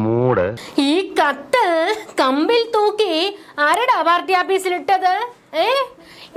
മൂട്. ഈ കത്ത് കമ്പിൽ തൂക്കി ആരുടെ പാർട്ടി ഓഫീസിലിട്ടത്?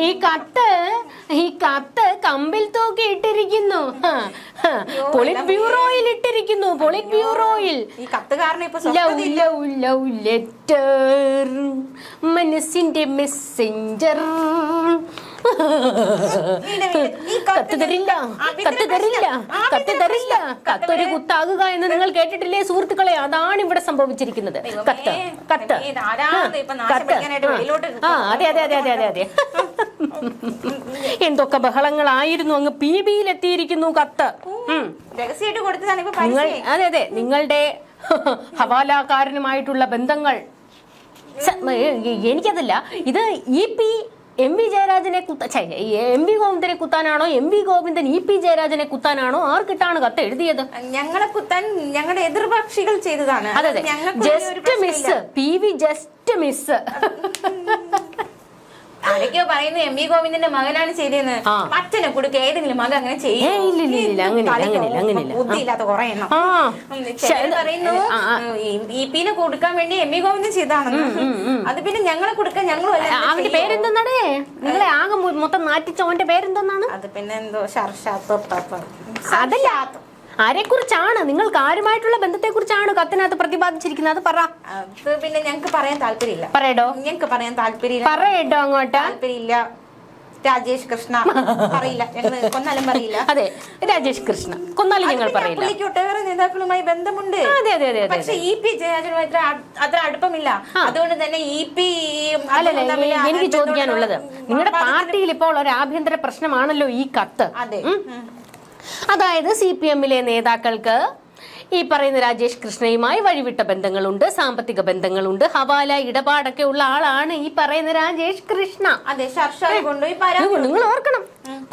ഈ കത്ത് കമ്പിൽ തൂക്കി ഇട്ടിരിക്കുന്നു. പൊളിറ്റ് ബ്യൂറോയിൽ ഇട്ടിരിക്കുന്നു. പൊളിറ്റ് ബ്യൂറോയിൽ. ലവ് ലെറ്റർ, മനസ്സിന്റെ മെസ്സഞ്ചർ. കത്ത് തരില്ല, കത്ത് തരില്ല, കത്ത് തരില്ല. കത്തൊരു കുത്താകുക എന്ന് നിങ്ങൾ കേട്ടിട്ടില്ലേ സുഹൃത്തുക്കളെ? അതാണ് ഇവിടെ സംഭവിച്ചിരിക്കുന്നത്. കത്ത് കത്ത് കത്ത്. അതെ അതെ അതെ അതെ അതെ അതെ. എന്തൊക്കെ ബഹളങ്ങളായിരുന്നു. അങ്ങ് PB-യിൽ എത്തിയിരിക്കുന്നു കത്ത്. അതെ അതെ, നിങ്ങളുടെ ഹവാലാക്കാരനുമായിട്ടുള്ള ബന്ധങ്ങൾ. എനിക്കതല്ല, ഇത് MP ജയരാജനെ MP ഗോവിന്ദനെ കുത്താനാണോ, MP Govindan EP ജയരാജനെ കുത്താനാണോ, ആർക്കിട്ടാണ് കത്ത് എഴുതിയത്? ഞങ്ങളെ കുത്താൻ ഞങ്ങളുടെ എതിർപക്ഷികൾ ചെയ്തതാണ്. അതെ അതെ, just miss. PV just miss. ആരൊക്കെയോ പറയുന്നു MP ഗോവിന്ദന്റെ മകനാണ് ചെയ്തതെന്ന്. അച്ഛനെ കൊടുക്ക ഏതെങ്കിലും മകൻ അങ്ങനെ ബുദ്ധിയില്ലാത്ത കുറെ എണ്ണം പറയുന്നു EP-നെ കൊടുക്കാൻ വേണ്ടി MP ഗോവിന്ദൻ ചെയ്താണെന്ന്. അത് പിന്നെ ഞങ്ങളെ കൊടുക്കാൻ ഞങ്ങളും. അവന്റെ പേരെന്താണ്? നിങ്ങളെ ആകെ മൊത്തം നാറ്റിച്ചവന്റെ പേരെന്താണ്? അത് പിന്നെ എന്തോ ഷർഷാത്ത്. അതല്ല, ആരെക്കുറിച്ചാണ്? നിങ്ങൾക്ക് ആരുമായിട്ടുള്ള ബന്ധത്തെ കുറിച്ചാണ് കത്തിനകത്ത് പ്രതിപാദിച്ചിരിക്കുന്നത്? അത് പറ. അത് പിന്നെ ഞങ്ങക്ക് പറയാൻ താല്പര്യമില്ല. പറയടോ. ഞങ്ങക്ക് പറയാൻ താല്പര്യമില്ല. പറയട്ടോ അങ്ങോട്ട്. താല്പര്യമില്ല. രാജേഷ് കൃഷ്ണ പറയില്ല. ഞങ്ങൾ കൊന്നാലും പറയില്ല. അതെ, രാജേഷ് കൃഷ്ണ കൊന്നാലും ഞങ്ങൾ പറയില്ല. പുള്ളിക്ക് ഒട്ടേറെ നേതാക്കളുമായി ബന്ധമുണ്ട്. അതെ അതെ അതെ. പക്ഷെ EP ജയരാജനുമായി അത്ര അടുപ്പമില്ല. അതുകൊണ്ട് തന്നെ EP എനിക്ക് ചോദിക്കാനുള്ളത്, നിങ്ങളുടെ പാർട്ടിയിൽ ഇപ്പോൾ ഒരു ആഭ്യന്തര പ്രശ്നമാണല്ലോ ഈ കത്ത്. അതെ. അതായത് CPM-ലെ നേതാക്കൾക്ക് ഈ പറയുന്ന രാജേഷ് കൃഷ്ണയുമായി വഴിവിട്ട ബന്ധങ്ങളുണ്ട്, സാമ്പത്തിക ബന്ധങ്ങളുണ്ട്, ഹവാല ഇടപാടൊക്കെ ഉള്ള ആളാണ് ഈ പറയുന്ന രാജേഷ് കൃഷ്ണ. അതെ, നിങ്ങൾ ഓർക്കണം,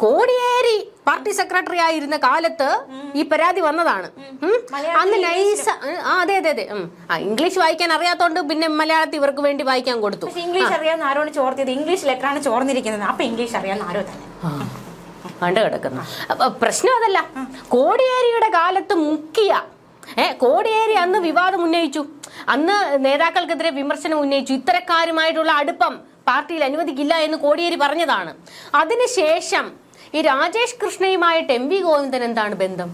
കോടിയേരി പാർട്ടി സെക്രട്ടറി ആയിരുന്ന കാലത്ത് ഈ പരാതി വന്നതാണ്. അന്ന് നൈസ്. അതെ അതെ അതെ. ഇംഗ്ലീഷ് വായിക്കാൻ അറിയാത്തോണ്ട് പിന്നെ മലയാളത്തിൽ ഇവർക്ക് വേണ്ടി വായിക്കാൻ കൊടുത്തു. ഇംഗ്ലീഷ് അറിയാവുന്ന ആരോട് ചോർത്തിയത്? ഇംഗ്ലീഷ് ലെറ്ററാണ് ചോർന്നിരിക്കുന്നത്. അപ്പൊ ഇംഗ്ലീഷ് അറിയാവുന്ന ആരോ തന്നെ കണ്ടു കിടക്കുന്നു. പ്രശ്നം അതല്ല, കോടിയേരിയുടെ കാലത്ത് മുക്കിയ കോടിയേരി അന്ന് വിവാദം ഉന്നയിച്ചു. അന്ന് നേതാക്കൾക്കെതിരെ വിമർശനം ഉന്നയിച്ചു. ഇത്തരക്കാരുമായിട്ടുള്ള അടുപ്പം പാർട്ടിയിൽ അനുവദിക്കില്ല എന്ന് കോടിയേരി പറഞ്ഞതാണ്. അതിനുശേഷം ഈ രാജേഷ് കൃഷ്ണയുമായിട്ട് MP ഗോവിന്ദൻ എന്താണ് ബന്ധം?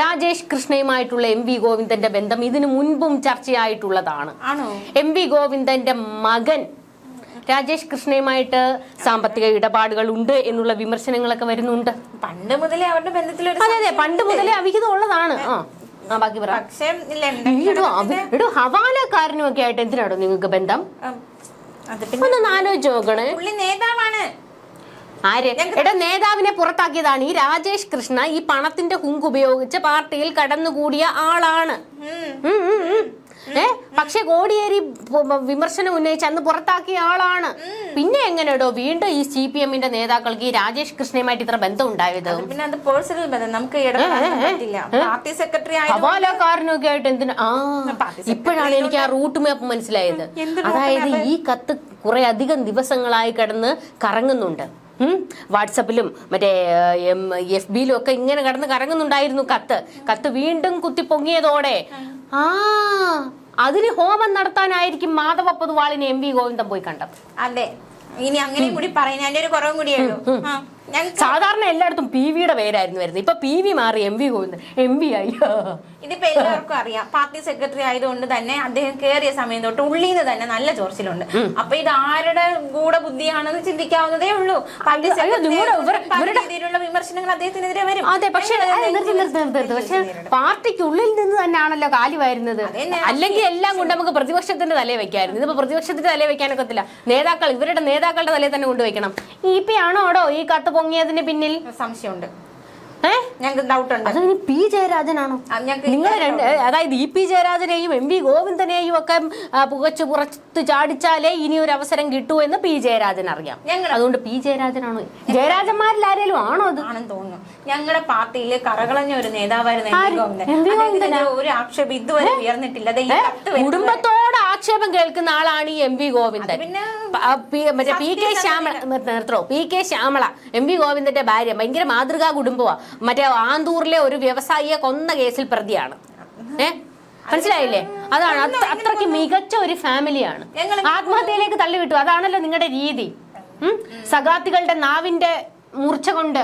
രാജേഷ് കൃഷ്ണയുമായിട്ടുള്ള MP ഗോവിന്ദന്റെ ബന്ധം ഇതിനു മുൻപും ചർച്ചയായിട്ടുള്ളതാണ്. MP ഗോവിന്ദന്റെ മകൻ രാജേഷ് കൃഷ്ണയുമായിട്ട് സാമ്പത്തിക ഇടപാടുകൾ ഉണ്ട് എന്നുള്ള വിമർശനങ്ങളൊക്കെ വരുന്നുണ്ട്. പണ്ട് മുതലേ അവരുടെ ബന്ധത്തിൽ. അതെ അതെ, പണ്ട് മുതലേ അവിഹിതം ഉള്ളതാണ്. ബാക്കി പറ. ഹവാലക്കാരനും ഒക്കെ ആയിട്ട് എന്തിനാണോ നിങ്ങൾക്ക് ബന്ധം? ഒന്നൊന്ന് ആലോചിച്ച് നോക്കണേ. നേതാവാണ്. ആര്? എടാ, നേതാവിനെ പുറത്താക്കിയതാണ് ഈ രാജേഷ് കൃഷ്ണ. ഈ പണത്തിന്റെ ഹുങ്ക് ഉപയോഗിച്ച് പാർട്ടിയിൽ കടന്നുകൂടിയ ആളാണ്. പക്ഷെ കോടിയേരി വിമർശനം ഉന്നയിച്ച് അന്ന് പുറത്താക്കിയ ആളാണ്. പിന്നെ എങ്ങനെയോ വീണ്ടും ഈ CPM-ന്റെ നേതാക്കൾക്ക് ഈ രാജേഷ് കൃഷ്ണയുമായിട്ട് ഇത്ര ബന്ധം ഉണ്ടായത്? പിന്നെ അത് പേഴ്സണൽ ബന്ധം, നമുക്ക് പാർട്ടി സെക്രട്ടറി ഹവാലക്കാരനൊക്കെ ആയിട്ട് എന്തിനാ? ഇപ്പോഴാണ് എനിക്ക് ആ റൂട്ട് മാപ്പ് മനസ്സിലായത്. അതായത് ഈ കത്ത് കുറെ അധികം ദിവസങ്ങളായി കിടന്ന് കറങ്ങുന്നുണ്ട്. വാട്സപ്പിലും മറ്റേ FB-ലും ഒക്കെ ഇങ്ങനെ കിടന്ന് കറങ്ങുന്നുണ്ടായിരുന്നു കത്ത് വീണ്ടും കുത്തിപ്പൊങ്ങിയതോടെ അതിന് ഹോമം നടത്താനായിരിക്കും മാധവ പൊതുവാളിനെ MP ഗോവിന്ദൻ പോയി കണ്ടത്. അതെ, ഇനി അങ്ങനെ കൂടി പറയുന്ന ഒരു കുറവും കൂടിയുള്ളൂ. സാധാരണ എല്ലായിടത്തും PV-യുടെ പേരായിരുന്നു വരുന്നത്. ഇപ്പൊ PV മാറി MP ഗോവിന്ദൻ MP ആയി. ഇതിപ്പോ എല്ലാവർക്കും അറിയാം. പാർട്ടി സെക്രട്ടറി ആയതുകൊണ്ട് തന്നെ അദ്ദേഹം കയറിയ സമയം തൊട്ട് ഉള്ളിന്ന് തന്നെ നല്ല ചോർച്ചിലുണ്ട്. അപ്പൊ ഇത് ആരുടെ ഗൂഢബുദ്ധിയാണെന്ന് ചിന്തിക്കാവുന്നതേ ഉള്ളൂ. പാർട്ടി രീതിയിലുള്ള വിമർശനങ്ങൾ അദ്ദേഹത്തിനെതിരെ വരും. അതെ, പക്ഷെ പാർട്ടിക്കുള്ളിൽ നിന്ന് തന്നെയാണല്ലോ കാലി വരുന്നത്. അല്ലെങ്കിൽ എല്ലാം കൊണ്ട് നമുക്ക് പ്രതിപക്ഷത്തിന്റെ തലയിൽ വെക്കായിരുന്നു. ഇതിപ്പോ പ്രതിപക്ഷത്തിന്റെ തലയിൽ വെക്കാനൊക്കത്തില്ല. ഇവരുടെ നേതാക്കളുടെ തലയിൽ തന്നെ കൊണ്ടുവയ്ക്കണം. EP ആണോടോ ഈ കത്ത് പൊങ്ങിയതിന് പിന്നിൽ? സംശയമുണ്ട്. ഞങ്ങൾക്ക് ഡൗട്ട് ഉണ്ട്. അത് P ജയരാജനാണോ? നിങ്ങൾ അതായത് EP ജയരാജനെയും MP ഗോവിന്ദനെയും ഒക്കെ പുകച്ചു പുറത്ത് ചാടിച്ചാലേ ഇനി ഒരു അവസരം കിട്ടൂ എന്ന് P ജയരാജൻ അറിയാം. അതുകൊണ്ട് P ജയരാജനാണോ? ജയരാജന്മാരിൽ ആരെങ്കിലും ആണോ? അത് ആണെന്ന് തോന്നുന്നു. ഞങ്ങളുടെ പാർട്ടിയിൽ കറകളഞ്ഞ ഒരു നേതാവായിരുന്നു ഒരു ആക്ഷേപം ഇതുവരെ ഉയർന്നിട്ടില്ല. കുടുംബത്തോട് ആക്ഷേപം കേൾക്കുന്ന ആളാണ് ഈ MP ഗോവിന്ദൻ. മറ്റേ PK ശ്യാമള MP ഗോവിന്ദന്റെ ഭാര്യ. ഭയങ്കര മാതൃകാ കുടുംബമാ. മറ്റേ ആന്തൂറിലെ ഒരു വ്യവസായിയെ കൊന്ന കേസിൽ പ്രതിയാണ്. മനസ്സിലായില്ലേ? അതാണ് അത്രയ്ക്ക് മികച്ച ഒരു ഫാമിലിയാണ്. ആത്മഹത്യയിലേക്ക് തള്ളിവിട്ടു. അതാണല്ലോ നിങ്ങളുടെ രീതി. സഖാത്തികളുടെ നാവിന്റെ മൂർച്ച കൊണ്ട്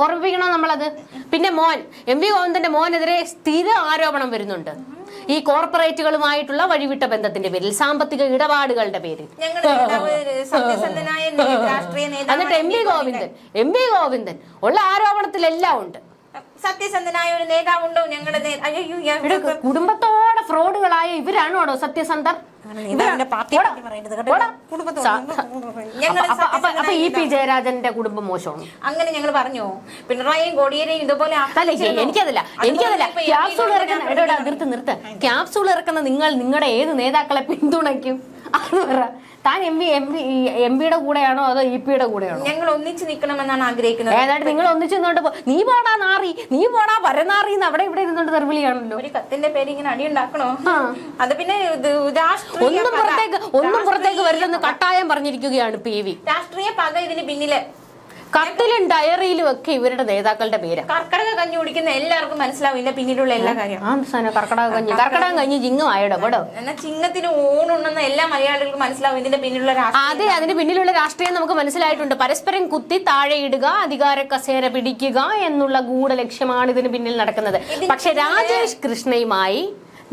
ഓർമ്മിപ്പിക്കണോ നമ്മളത്? പിന്നെ മോൻ MV ഗോവിന്ദന്റെ മോനെതിരെ സ്ഥിര ആരോപണം വരുന്നുണ്ട്. ഈ കോർപ്പറേറ്റുകളുമായിട്ടുള്ള വഴിവിട്ട ബന്ധത്തിന്റെ പേരിൽ, സാമ്പത്തിക ഇടപാടുകളുടെ പേരിൽ. എന്നിട്ട് MV ഗോവിന്ദൻ ഉള്ള ആരോപണത്തിലെല്ലാം ഉണ്ട്. സത്യസന്ധനായ ഒരു നേതാവുണ്ടോ ഞങ്ങളുടെ കുടുംബത്തോടെ ഫ്രോഡുകളായ ഇവരാണോടോ സത്യസന്ധർ? അപ്പൊ EP ജയരാജന്റെ കുടുംബം മോശമാണ് അങ്ങനെ ഞങ്ങൾ പറഞ്ഞോ? പിണറായിയും കോടിയേരിയും ഇതുപോലെ എനിക്കതല്ല ക്യാപ്സൂൾ ഇറക്കുന്ന നിർത്ത് ക്യാപ്സൂൾ ഇറക്കുന്ന നിങ്ങൾ നിങ്ങളുടെ ഏത് നേതാക്കളെ പിന്തുണയ്ക്കും? അത് പറ. താൻ എംപിയുടെ കൂടെയാണോ അതോ EP-യുടെ കൂടെയാണോ? ഞങ്ങൾ ഒന്നിച്ച് നിൽക്കണമെന്നാണ് ആഗ്രഹിക്കുന്നത്. ഏതാണ്ട് നിങ്ങൾ ഒന്നിച്ച് നിന്നോണ്ട് നീ പോടാ നാറി, നീ പോടാ പരനാറിന്ന് അവിടെ ഇവിടെ ഇരുന്നോണ്ട് തെറിവിളിയാണല്ലോ. ഒരു കത്തിന്റെ പേര് ഇങ്ങനെ അടിയുണ്ടാക്കണോ? അത് പിന്നെ ഒന്നും പുറത്തേക്ക് വരില്ലെന്ന് കട്ടായം പറഞ്ഞിരിക്കുകയാണ് PV. രാഷ്ട്രീയ പക ഇതിന് പിന്നില്. കത്തിലും ഡയറിയിലും ഒക്കെ ഇവരുടെ നേതാക്കളുടെ പേര്. കർക്കടക കഞ്ഞി കുടിക്കുന്ന എല്ലാവർക്കും മനസ്സിലാവും ഇതിന്റെ പിന്നിലുള്ള എല്ലാ കാര്യവും. കർക്കടകം കഞ്ഞി ചിങ്ങമായിടോ പെടോ. എന്നാൽ ചിങ്ങത്തിന് ഊണുണ്ടെന്ന എല്ലാ മലയാളികൾക്കും മനസ്സിലാവും ഇതിന്റെ പിന്നിലുള്ള രാഷ്ട്രീയം. അതെ, അതിന്റെ പിന്നിലുള്ള രാഷ്ട്രീയം നമുക്ക് മനസ്സിലായിട്ടുണ്ട്. പരസ്പരം കുത്തി താഴെയിടുക, അധികാര കസേര പിടിക്കുക എന്നുള്ള ഗൂഢലക്ഷ്യമാണ് ഇതിന് പിന്നിൽ നടക്കുന്നത്. പക്ഷെ രാജേഷ് കൃഷ്ണയുമായി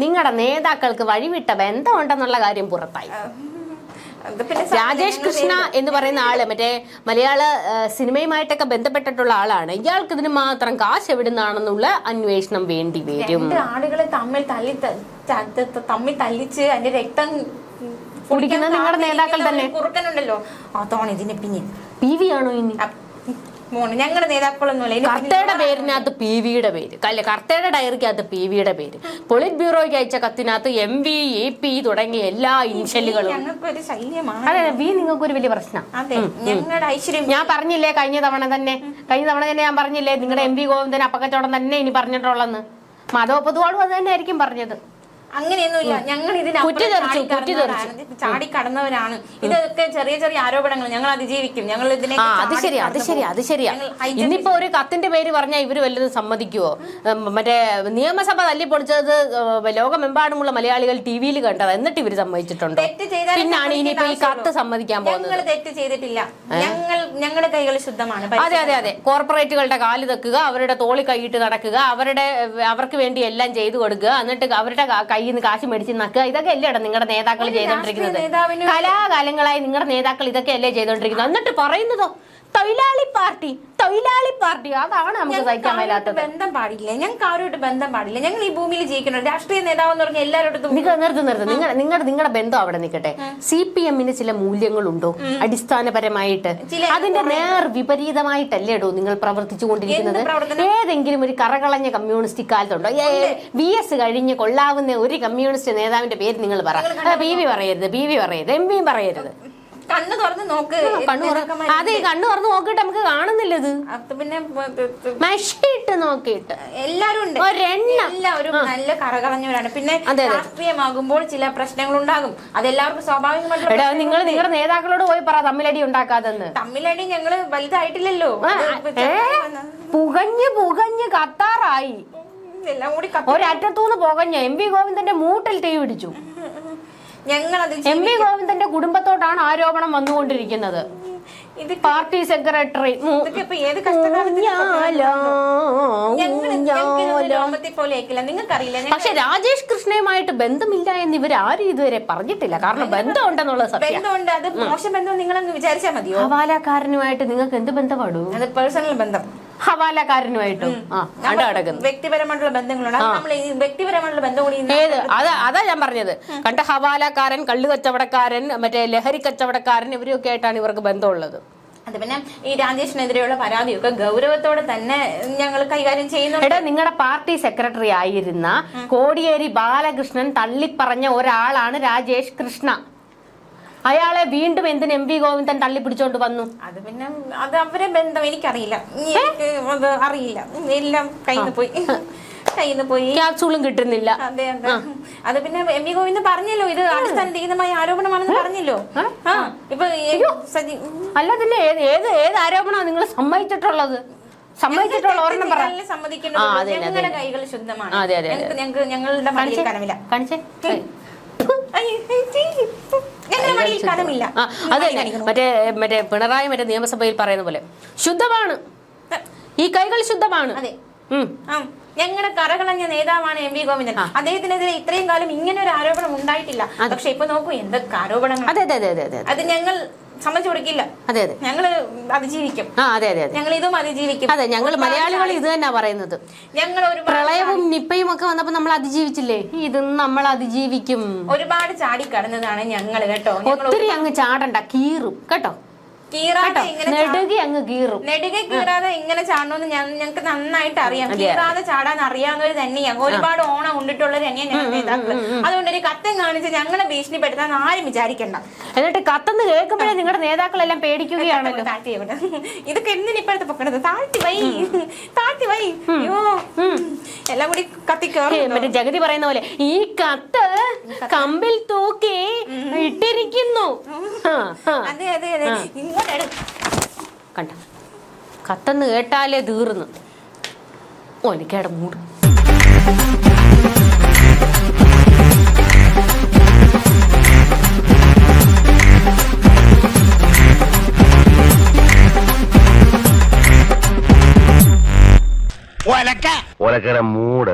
നിങ്ങളുടെ നേതാക്കൾക്ക് വഴിവിട്ട ബന്ധമുണ്ടെന്നുള്ള കാര്യം പുറത്തായി. രാജേഷ് കൃഷ്ണ എന്ന് പറയുന്ന ആള് മറ്റേ മലയാള സിനിമയുമായിട്ടൊക്കെ ബന്ധപ്പെട്ടിട്ടുള്ള ആളാണ്. ഇയാൾക്ക് ഇതിന് മാത്രം കാശ് എവിടുന്നാണെന്നുള്ള അന്വേഷണം വേണ്ടി വരും. ആളുകളെ തമ്മിൽ തല്ലിച്ച് അതിന്റെ രക്തം കുടിക്കുന്നത് നിങ്ങളുടെ നേതാക്കൾ തന്നെ. കുറുക്കനുണ്ടല്ലോ, അതാണ് ഇതിന് പിന്നിൽ. PV ആണോ ഇനി? ഞങ്ങളുടെ നേതാക്കളൊന്നുമില്ല. കർത്തയുടെ പേരിനകത്ത് PV-യുടെ പേര്, കർത്തയുടെ ഡയറിക്കകത്ത് PV-യുടെ പേര്, പൊളിറ്റ് ബ്യൂറോയ്ക്ക് അയച്ച കത്തിനകത്ത് MV AP തുടങ്ങിയ എല്ലാ ഇൻഷലുകളും. അതെ, നിങ്ങൾക്ക് ഒരു വലിയ പ്രശ്നം. ഞാൻ പറഞ്ഞില്ലേ കഴിഞ്ഞ തവണ തന്നെ ഞാൻ പറഞ്ഞില്ലേ നിങ്ങളുടെ MV ഗോവിന്ദൻ അപ്പക്കച്ചവടം തന്നെ ഇനി പറഞ്ഞിട്ടുള്ളെന്ന്. മാധവ പൊതുവാളും അത് തന്നെ ആയിരിക്കും പറഞ്ഞത്. അങ്ങനെയൊന്നുമില്ല. ഞങ്ങൾ ചാടി കടന്നവരാണ്. ഇതൊക്കെ ചെറിയ ചെറിയ ആരോപണങ്ങൾ ഞങ്ങൾ അതിജീവിക്കും. ഞങ്ങൾ ഇതിനെ അത് ശരിയാ. ഇന്നിപ്പോ ഒരു കത്തിന്റെ പേര് പറഞ്ഞാൽ ഇവര് വല്ലതും സമ്മതിക്കുവോ? മറ്റേ നിയമസഭ തല്ലിപ്പൊളിച്ചത് ലോകമെമ്പാടുമുള്ള മലയാളികൾ TV-യിൽ കണ്ടത്, എന്നിട്ട് ഇവര് സമ്മതിച്ചിട്ടുണ്ടോ? പിന്നാണ് ഇനിയിപ്പോ ഈ കത്ത് സമ്മതിക്കാൻ പോകുന്നത്. ഞങ്ങൾ തെറ്റ് ചെയ്തിട്ടില്ല. ഞങ്ങളുടെ കൈകൾ ശുദ്ധമാണ്. അതെ. കോർപ്പറേറ്റുകളുടെ കാല് തെക്കുക, അവരുടെ തോളി കൈയിട്ട് നടക്കുക, അവർക്ക് വേണ്ടി എല്ലാം ചെയ്തു കൊടുക്കുക, എന്നിട്ട് അവരുടെ കയ്യിൽ നിന്ന് കാശ് മേടിച്ച് നക്കുക, ഇതൊക്കെ അല്ലേ നിങ്ങളുടെ നേതാക്കൾ ചെയ്തോണ്ടിരിക്കുന്നത്? കലാകാലങ്ങളായി നിങ്ങളുടെ നേതാക്കൾ ഇതൊക്കെ അല്ലേ ചെയ്തോണ്ടിരിക്കുന്നത്? എന്നിട്ട് പറയുന്നതോ തൊഴിലാളി പാർട്ടി. അതാണ് നമുക്ക് സഹിക്കാൻ മേലാത്തത്. ബന്ധം പാടില്ല, ഞങ്ങൾക്ക് ആരോട്ട് ബന്ധം പാടില്ല. ഞങ്ങൾ ഈ ഭൂമിയിൽ ജീവിക്കണം. രാഷ്ട്രീയ നേതാവ് എന്ന് പറഞ്ഞാൽ എല്ലാവരോടും നിങ്ങളുടെ ബന്ധം അവിടെ നിൽക്കട്ടെ. CPM-ന് ചില മൂല്യങ്ങളുണ്ടോ അടിസ്ഥാനപരമായിട്ട്? അതിന്റെ നേർ വിപരീതമായിട്ടല്ലേ നിങ്ങൾ പ്രവർത്തിച്ചു കൊണ്ടിരിക്കുന്നത്? ഏതെങ്കിലും ഒരു കറകളഞ്ഞ കമ്മ്യൂണിസ്റ്റ് കാലത്തുണ്ടോ? VS കഴിഞ്ഞ് കൊള്ളാവുന്ന ഒരു കമ്മ്യൂണിസ്റ്റ് നേതാവിന്റെ പേര് നിങ്ങൾ പറ. PV പറയരുത്, MV പറയരുത്. കണ്ണ് തുറന്ന് നോക്ക്. അതെ, കണ്ണ് തുറന്ന് നോക്കിട്ട് നമുക്ക് കാണുന്നില്ല. ഇത് പിന്നെ മഷിയിട്ട് നോക്കിയിട്ട് എല്ലാരും ഉണ്ട്. എല്ലാവരും നല്ല കറകളഞ്ഞവരാണ്. പിന്നെ രാഷ്ട്രീയമാകുമ്പോൾ ചില പ്രശ്നങ്ങൾ ഉണ്ടാകും. അതെല്ലാവർക്കും സ്വാഭാവികമായിട്ട്. നിങ്ങൾ നിങ്ങളുടെ നേതാക്കളോട് പോയി പറ തമ്മിലടി ഉണ്ടാക്കാതെന്ന്. തമ്മിലടി ഞങ്ങള് വലുതായിട്ടില്ലല്ലോ. പുകഞ്ഞ് കത്താറായി. എല്ലാം കൂടി ഒരറ്റത്തൂന്ന് പുകഞ്ഞ MV ഗോവിന്ദന്റെ മൂട്ടിൽ തീ പിടിച്ചു. MV ഗോവിന്ദന്റെ കുടുംബത്തോടാണ് ആരോപണം വന്നുകൊണ്ടിരിക്കുന്നത്. പാർട്ടി സെക്രട്ടറി പക്ഷെ രാജേഷ് കൃഷ്ണയുമായിട്ട് ബന്ധമില്ല എന്ന് ഇവർ ആരും ഇതുവരെ പറഞ്ഞിട്ടില്ല. കാരണം ബന്ധമുണ്ടെന്നുള്ളത് ബന്ധമുണ്ട്. അത് മോശം ബന്ധം നിങ്ങളങ്ങ് വിചാരിച്ചാൽ മതിയോ? ഹവാലക്കാരനുമായിട്ട് നിങ്ങൾക്ക് എന്ത് ബന്ധമാടൂ? അത് പേഴ്സണൽ ബന്ധം. ഹവാലക്കാരനുമായിട്ടും വ്യക്തിപരമായിട്ടുള്ള ബന്ധങ്ങളുണ്ട്. നമ്മൾ വ്യക്തിപരമായിട്ടുള്ള ബന്ധം കൂടി അതാ ഞാൻ പറഞ്ഞത്. കണ്ട ഹവാലക്കാരൻ, കള്ളു കച്ചവടക്കാരൻ, മറ്റേ ലഹരി കച്ചവടക്കാരൻ, ഇവരൊക്കെ ആയിട്ടാണ് ഇവർക്ക് ബന്ധമുള്ളത്. അത് പിന്നെ ഈ രാജേഷിനെതിരെയുള്ള പരാതിയൊക്കെ ഗൗരവത്തോടെ തന്നെ ഞങ്ങൾ കൈകാര്യം ചെയ്യുന്നു. നിങ്ങളുടെ പാർട്ടി സെക്രട്ടറി ആയിരുന്ന കോടിയേരി ബാലകൃഷ്ണൻ തള്ളിപ്പറഞ്ഞ ഒരാളാണ് രാജേഷ് കൃഷ്ണ. അയാളെ വീണ്ടും എന്തിന് MV ഗോവിന്ദൻ തള്ളിപ്പിടിച്ചോണ്ട് വന്നു? അത് പിന്നെ അത് അവരെ ബന്ധം എനിക്കറിയില്ല. അറിയില്ല. എല്ലാം കയ്യിൽ പോയി ക്യാപ്സൂളും കിട്ടുന്നില്ല. അതെ. അത് പിന്നെ MV ഗോവിന്ദൻ പറഞ്ഞല്ലോ ഇത് അടിസ്ഥാനരഹിതമായ ആരോപണമാണെന്ന് പറഞ്ഞല്ലോ. ഇപ്പൊ അല്ല, പിന്നെ ഏത് ആരോപണമാണ് നിങ്ങൾ സമ്മതിച്ചിട്ടുള്ളത്? സമ്മതിച്ചിട്ടുള്ള ഒരെണ്ണം പറ. സമ്മതിക്കേണ്ടത് ഞങ്ങളുടെ കൈകൾ ശുദ്ധമാണ്. അതെ അതെ ഞങ്ങളുടെ മടിയിൽ കനമില്ല. കാണിച്ചേ ഞങ്ങളുടെ മടിയിൽ കനമില്ല. അതല്ലേ മറ്റേ പിണറായി നിയമസഭയിൽ പറയുന്ന പോലെ ശുദ്ധമാണ്, ഈ കൈകൾ ശുദ്ധമാണ്. അതെ, ഞങ്ങളുടെ കറകളഞ്ഞ നേതാവാണ് എം.വി. ഗോവിന്ദൻ. അദ്ദേഹത്തിനെതിരെ ഇത്രയും കാലം ഇങ്ങനെ ഒരു ആരോപണം ഉണ്ടായിട്ടില്ല. പക്ഷെ ഇപ്പൊ നോക്കൂ എന്തൊക്കെ ആരോപണങ്ങൾ. അത് ഞങ്ങൾ സമ്മതിച്ചു കൊടുക്കില്ല. അതെ അതെ, ഞങ്ങള് അതിജീവിക്കും. അതെ അതെ, ഞങ്ങൾ ഇതും അതിജീവിക്കും. അതെ, ഞങ്ങൾ മലയാളികൾ ഇത് തന്നെ പറയുന്നത്. ഞങ്ങൾ ഒരു പ്രളയവും നിപ്പയും ഒക്കെ വന്നപ്പോ നമ്മൾ അതിജീവിച്ചില്ലേ, ഇതും നമ്മൾ അതിജീവിക്കും. ഒരുപാട് ചാടിക്കടന്നതാണ് ഞങ്ങൾ കേട്ടോ. ഒത്തിരി അങ്ങ് ചാടണ്ട, കീറും കേട്ടോ. നെടുകെ കീറാതെ ഇങ്ങനെ ചാടണമെന്ന് ഞങ്ങൾക്ക് നന്നായിട്ട് അറിയാം. കീറാതെ ചാടാൻ അറിയാവുന്നവര് തന്നെയാണ്. ഒരുപാട് ഓണം ഉണ്ടിട്ടുള്ളവർ തന്നെയാണ് ഞങ്ങൾ നേതാക്കള്. അതുകൊണ്ട് ഒരു കത്തം കാണിച്ച് ഞങ്ങളെ ഭീഷണിപ്പെടുത്താൻ ആരും വിചാരിക്കണ്ട. എന്നിട്ട് കത്തെന്ന് കേൾക്കുമ്പോഴേ നിങ്ങളുടെ നേതാക്കളെല്ലാം പേടിക്കുകയാണല്ലോ. ഇതൊക്കെ എന്തിനിപ്പോഴത്തെ പൊക്കണത്? താഴ്ത്തി വൈ. അയ്യോ, എല്ലാം കൂടി കത്തി കയറും. മറ്റേ ജഗതി പറയുന്ന പോലെ ഈ കത്ത് കമ്പിൽ തൂക്കി ഇട്ടിരിക്കുന്നു. അതെ അതെ അതെ, കണ്ട, കത്തെന്ന് കേട്ടാലേ തീർന്നു. ഓനിക്കേട മൂട്. ഒലക്കര മൂട്.